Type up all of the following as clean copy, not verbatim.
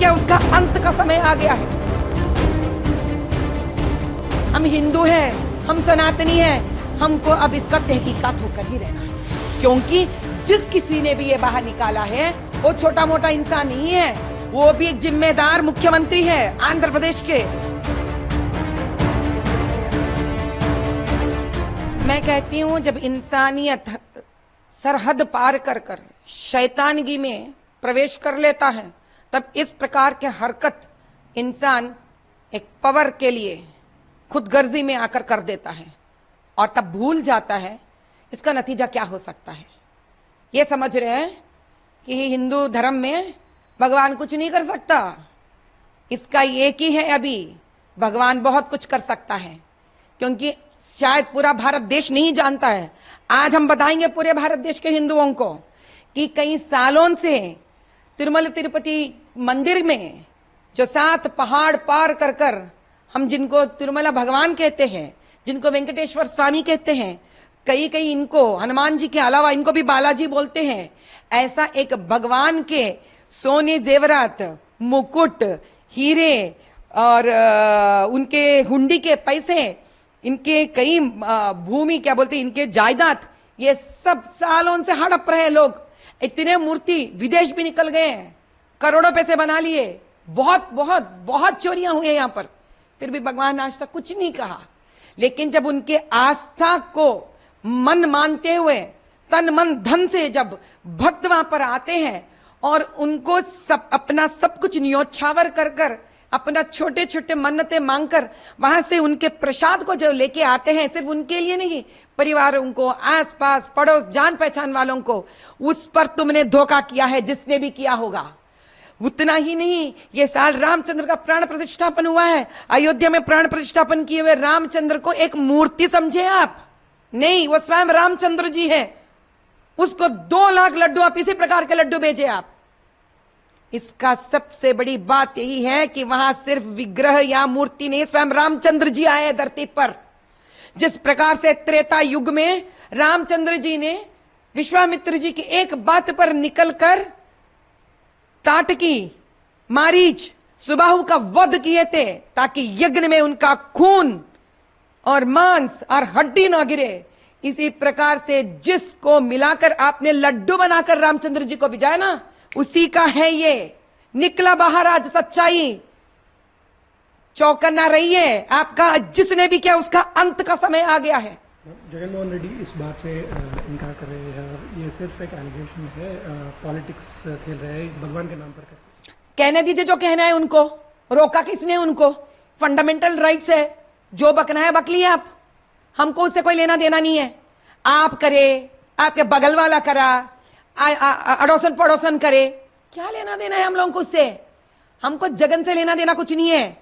क्या उसका अंत का समय आ गया है। हम हिंदू हैं, हम सनातनी हैं, हमको अब इसका तहकीकात होकर ही रहना है, क्योंकि जिस किसी ने भी ये बाहर निकाला है वो छोटा मोटा इंसान नहीं है, वो भी एक जिम्मेदार मुख्यमंत्री है आंध्र प्रदेश के। मैं कहती हूं जब इंसानियत सरहद पार कर कर शैतानगी में प्रवेश कर लेता है, तब इस प्रकार के हरकत इंसान एक पावर के लिए खुदगर्जी में आकर कर देता है और तब भूल जाता है इसका नतीजा क्या हो सकता है। ये समझ रहे हैं कि हिंदू धर्म में भगवान कुछ नहीं कर सकता, इसका एक ही है अभी, भगवान बहुत कुछ कर सकता है, क्योंकि शायद पूरा भारत देश नहीं जानता है। आज हम बताएंगे पूरे भारत देश के हिंदुओं को कि कई सालों से तिरुमल तिरुपति मंदिर में जो 7 पहाड़ पार कर कर हम जिनको तिरुमला भगवान कहते हैं, जिनको वेंकटेश्वर स्वामी कहते हैं, कई कई इनको हनुमान जी के अलावा इनको भी बालाजी बोलते हैं, ऐसा एक भगवान के सोने जेवरात, मुकुट, हीरे और उनके हुंडी के पैसे, इनके कई भूमि क्या बोलते हैं, इनके जायदाद, ये सब सालों से हड़प रहे लोग। इतने मूर्ति विदेश भी निकल गए हैं, करोड़ों पैसे बना लिए, बहुत बहुत बहुत चोरियां हुई यहाँ पर, फिर भी भगवान आज तक कुछ नहीं कहा। लेकिन जब उनके आस्था को मन मानते हुए तन मन धन से जब भक्त वहां पर आते हैं और उनको सब अपना सब कुछ न्योछावर कर कर अपना छोटे छोटे मन्नतें मांगकर वहां से उनके प्रसाद को जो लेके आते हैं, सिर्फ उनके लिए नहीं, परिवारों को, आसपास पड़ोस जान पहचान वालों को, उस पर तुमने धोखा किया है, जिसने भी किया होगा। उतना ही नहीं, ये साल रामचंद्र का प्राण प्रतिष्ठापन हुआ है, अयोध्या में प्राण प्रतिष्ठापन किए हुए रामचंद्र को एक मूर्ति समझे आप? नहीं, वो स्वयं रामचंद्र जी है। उसको 2 लाख लड्डू, आप इसी प्रकार के लड्डू भेजे आप। इसका सबसे बड़ी बात यही है कि वहां सिर्फ विग्रह या मूर्ति नहीं, स्वयं रामचंद्र जी आए धरती पर। जिस प्रकार से त्रेता युग में रामचंद्र जी ने विश्वामित्र जी की एक बात पर निकलकर ताटकी, मारीच, सुबाहु का वध किए थे, ताकि यज्ञ में उनका खून और मांस और हड्डी ना गिरे। इसी प्रकार से जिसको मिलाकर आपने लड्डू बनाकर रामचंद्र जी को भिजाया ना, उसी का है ये। निकला बाहर आज सच्चाई, चौकन्ना रहिए, आपका जिसने भी किया उसका अंत का समय आ गया है। जगनमोहन रेड्डी इस बात से इनकार कर रहे हैं और ये सिर्फ एक एलिगेशन है, पॉलिटिक्स खेल रहे हैं भगवान के नाम पर। कहने दीजिए जो कहना है उनको, रोका किसने उनको? फंडामेंटल राइट्स है, जो बकना है बक लिए आप, हमको उससे कोई लेना देना नहीं है। आप करे, आपके बगल वाला करा, अड़ोसन पड़ोसन करे, क्या लेना देना है हम लोगों को उससे? हमको जगन से लेना देना कुछ नहीं है।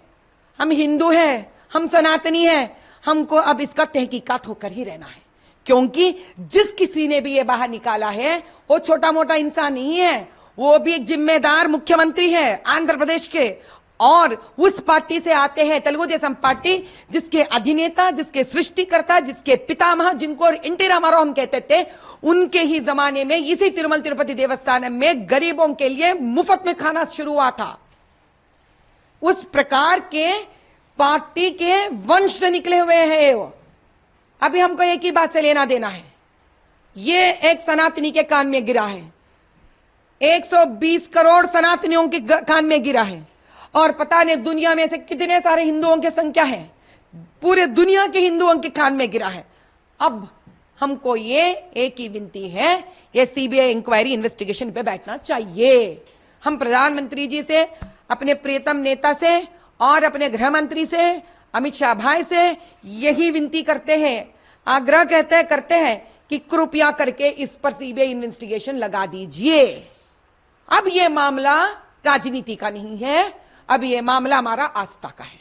हम हिंदू हैं, हम सनातनी हैं, हमको अब इसका तहकीकात होकर ही रहना है, क्योंकि जिस किसी ने भी ये बाहर निकाला है वो छोटा मोटा इंसान नहीं है, वो भी एक जिम्मेदार मुख्यमंत्री है आंध्र प्रदेश के। और उस पार्टी से आते हैं, तेलुगु देशम पार्टी, जिसके अधिनेता, जिसके सृष्टिकर्ता, जिसके पितामह, जिनको एनटी रामाराव हम कहते थे, उनके ही जमाने में इसी तिरुमल तिरुपति देवस्थानम में गरीबों के लिए मुफ्त में खाना शुरू हुआ था। उस प्रकार के पार्टी के वंश से निकले हुए हैं वो। अभी हमको एक ही बात से लेना देना है, ये एक सनातनी के कान में गिरा है, 120 करोड़ सनातनियों के कान में गिरा है, और पता नहीं दुनिया में से कितने सारे हिंदुओं की संख्या है, पूरे दुनिया के हिंदुओं के कान में गिरा है। अब हमको ये एक ही विनती है, ये सीबीआई इंक्वायरी इन्वेस्टिगेशन पे बैठना चाहिए। हम प्रधानमंत्री जी से, अपने प्रियतम नेता से और अपने गृह मंत्री से, अमित शाह भाई से यही विनती करते हैं, आग्रह करते हैं कि कृपया करके इस पर सीबीआई इन्वेस्टिगेशन लगा दीजिए। अब ये मामला राजनीति का नहीं है, अब ये मामला हमारा आस्था का है,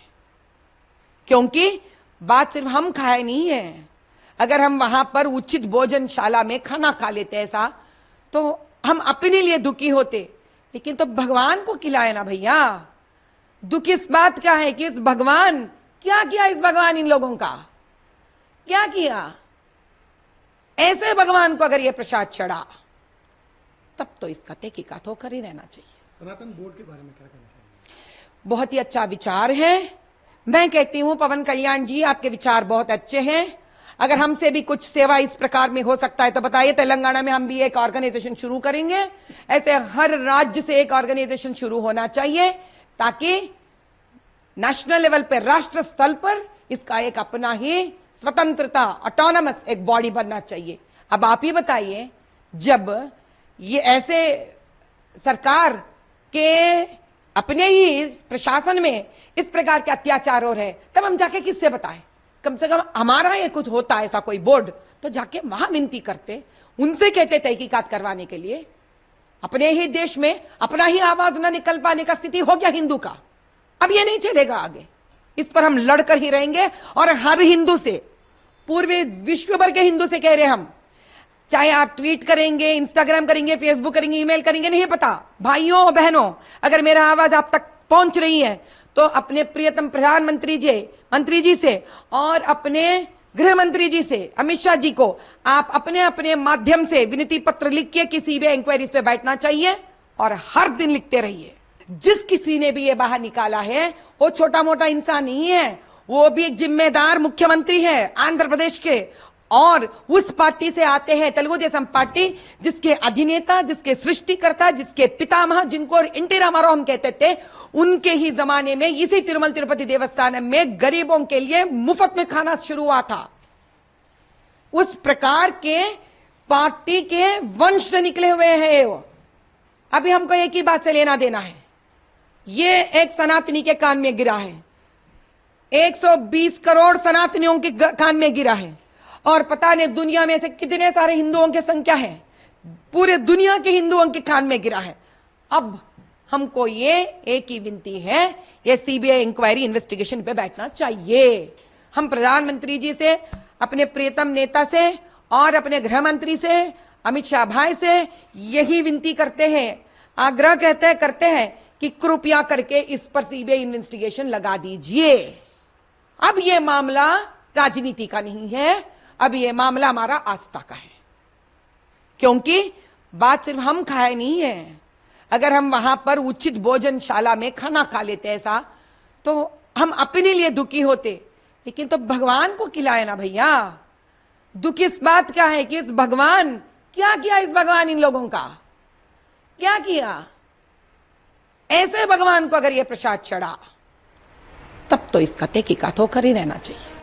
क्योंकि बात सिर्फ हम खाए नहीं है। अगर हम वहां पर उचित भोजनशाला में खाना खा लेते ऐसा, तो हम अपने लिए दुखी होते, लेकिन तो भगवान को खिलाए ना भैया। दुख इस बात का है कि इस भगवान, क्या किया इस भगवान इन लोगों का, क्या किया? ऐसे भगवान को अगर ये प्रसाद चढ़ा, तब तो इसका तहकीकात होकर ही रहना चाहिए। सनातन बोर्ड के बारे में क्या कहना चाहिए? बहुत ही अच्छा विचार है। मैं कहती हूं पवन कल्याण जी, आपके विचार बहुत अच्छे हैं। अगर हमसे भी कुछ सेवा इस प्रकार में हो सकता है तो बताइए। तेलंगाना में हम भी एक ऑर्गेनाइजेशन शुरू करेंगे। ऐसे हर राज्य से एक ऑर्गेनाइजेशन शुरू होना चाहिए ताकि नेशनल लेवल पर, राष्ट्र स्तर पर इसका एक अपना ही स्वतंत्रता, ऑटोनमस एक बॉडी बनना चाहिए। अब आप ही बताइए, जब ये ऐसे सरकार के अपने ही प्रशासन में इस प्रकार के अत्याचार हो रहे, तब हम जाके किससे बताएं? कम से कम हमारा ये कुछ होता ऐसा कोई बोर्ड तो जाके वहां विनती करते, उनसे कहते तहकीकात करवाने के लिए। अपने ही देश में अपना ही आवाज न निकल पाने का स्थिति हो गया हिंदू का। अब ये नहीं चलेगा आगे, इस पर हम लड़कर ही रहेंगे। और हर हिंदू से, पूरे विश्व भर के हिंदू से कह रहे हम, चाहे आप ट्वीट करेंगे, इंस्टाग्राम करेंगे, फेसबुक करेंगे, ईमेल करेंगे, नहीं पता, भाइयों बहनों, अगर मेरा आवाज आप तक पहुंच रही है तो अपने प्रियतम प्रधानमंत्री जी से और अपने गृह मंत्री जी से, अमित शाह जी को आप अपने अपने माध्यम से विनती पत्र लिख के किसी भी इंक्वायरीज पे बैठना चाहिए और हर दिन लिखते रहिए। जिस किसी ने भी ये बाहर निकाला है वो छोटा मोटा इंसान नहीं है, वो भी एक जिम्मेदार मुख्यमंत्री है आंध्र प्रदेश के, और उस पार्टी से आते हैं, तेलुगु देशम पार्टी, जिसके अधिनेता, जिसके सृष्टिकर्ता, जिसके पितामह, जिनको एनटी रामाराव हम कहते थे, उनके ही जमाने में इसी तिरुमल तिरुपति देवस्थानम में गरीबों के लिए मुफ्त में खाना शुरू हुआ था। उस प्रकार के पार्टी के वंश से निकले हुए हैं वो। अभी हमको एक ही बात से लेना देना है, ये एक सनातनी के कान में गिरा है, 120 करोड़ सनातनियों के कान में गिरा है, और पता नहीं दुनिया में से कितने सारे हिंदुओं की संख्या है, पूरे दुनिया के हिंदुओं के कान में गिरा है। अब हमको ये एक ही विनती है, ये सीबीआई इंक्वायरी इन्वेस्टिगेशन पे बैठना चाहिए। हम प्रधानमंत्री जी से, अपने प्रियतम नेता से और अपने गृह मंत्री से, अमित शाह भाई से यही विनती करते हैं, आग्रह करते हैं कि कृपया करके इस पर सीबीआई इन्वेस्टिगेशन लगा दीजिए। अब ये मामला राजनीति का नहीं है, अब ये मामला हमारा आस्था का है, क्योंकि बात सिर्फ हम खाए नहीं है। अगर हम वहां पर उचित भोजनशाला में खाना खा लेते ऐसा, तो हम अपने लिए दुखी होते, लेकिन तो भगवान को खिलाए ना भैया। दुख इस बात का है कि इस भगवान क्या किया, इस भगवान इन लोगों का क्या किया? ऐसे भगवान को अगर ये प्रसाद चढ़ा, तब तो इसका तहकीकात होकर ही रहना चाहिए।